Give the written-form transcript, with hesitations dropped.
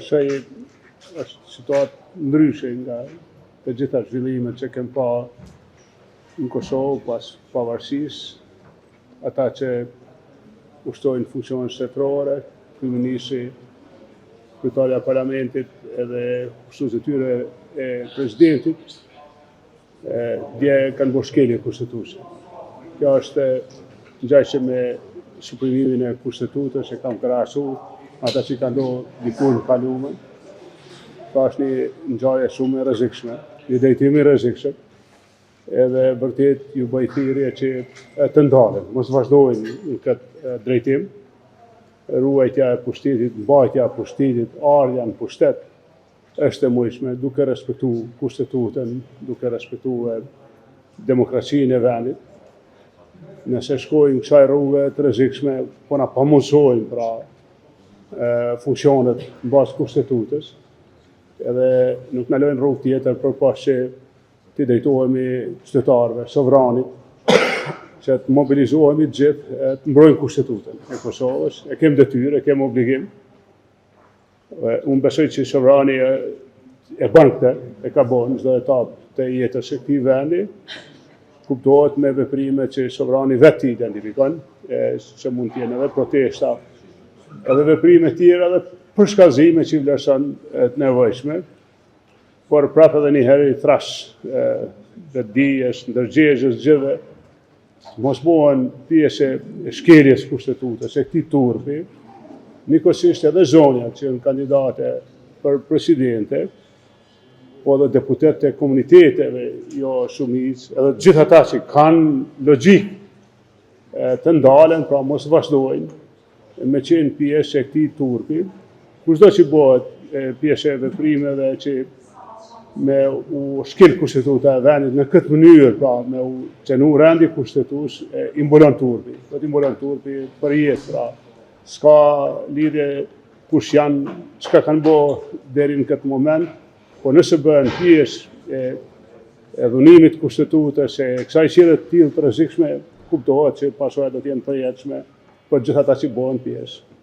Shaj është situatë ndryshe nga të gjitha zhvillimet që kem pa në Kosovë pas pavarësisë, ata që ushtojnë funksione shtetërore, kryeministri, kryetarja e parlamentit edhe ushtruesit e tyre e presidentit, dje kanë bërë shkelje kushtetuese. Kjo është ngjajshme me suprimimin e kushtetutës që kam krahasuar ata që kanë ndodhur dikur në kalume. Ka është një ngjarje shumë e rrezikshme, një drejtim i rrezikshëm, edhe vërtet ju bëj thirrje që të ndalen, mos vazhdojnë në këtë drejtim. Ruajtja e pushtetit, mbajtja e pushtetit, ardha në pushtet është e mundshme duke respektuar kushtetutën, duke respektuar demokracinë e vendit. Nëse shkojnë në kësaj rrugë të rrezikshme, po na pamundësojnë pra funksionet mbas kushtetutës, edhe nuk na lojnë rrugë tjetër përpas që të drejtohemi qytetarëve, sovranit, që të mobilizohemi të gjithë, të mbrojnë kushtetutën e Kosovës, e kem detyrë, e kem obligim. Unë besoj që sovrani e bën këtë, e ka bën çdo etapë të jetës së këtij vendi, kuptohet me veprime që sovrani vetë identifikon, që mund të jenë edhe protesta, edhe veprime tjera dhe përshkallëzime që i vlerëson të nevojshme, por prapë edhe një herë i thrash dhe dijes, ndërgjegjës gjithë, mos bëhen pjesë e shkeljes kushtetutës, e këtij turpi, njëkohësisht edhe zonja që janë kandidate për presidente, po edhe deputet e komuniteteve, jo shumicë, edhe gjithë ata që kanë logjikë të ndalen, pra mos vazhdojnë me qenë pjesë e këtij turpi, kushdo që bëhet pjesë e veprimeve që me u shkel kushtetuta e vendit në këtë mënyrë, pra me u qenu rendi kushtetues, i mbulon turpi. Do t'i mbulon turpi për jetë, pra s'ka lidhje kush janë, çka kanë bërë deri në këtë moment, po nëse bëhen pjesë e dhunimit të kushtetutës, e kësaj qire të tillë të rrezikshme, kuptohet që pasojat do të jenë të përjetshme për gjithë ata që bëhen pjesë.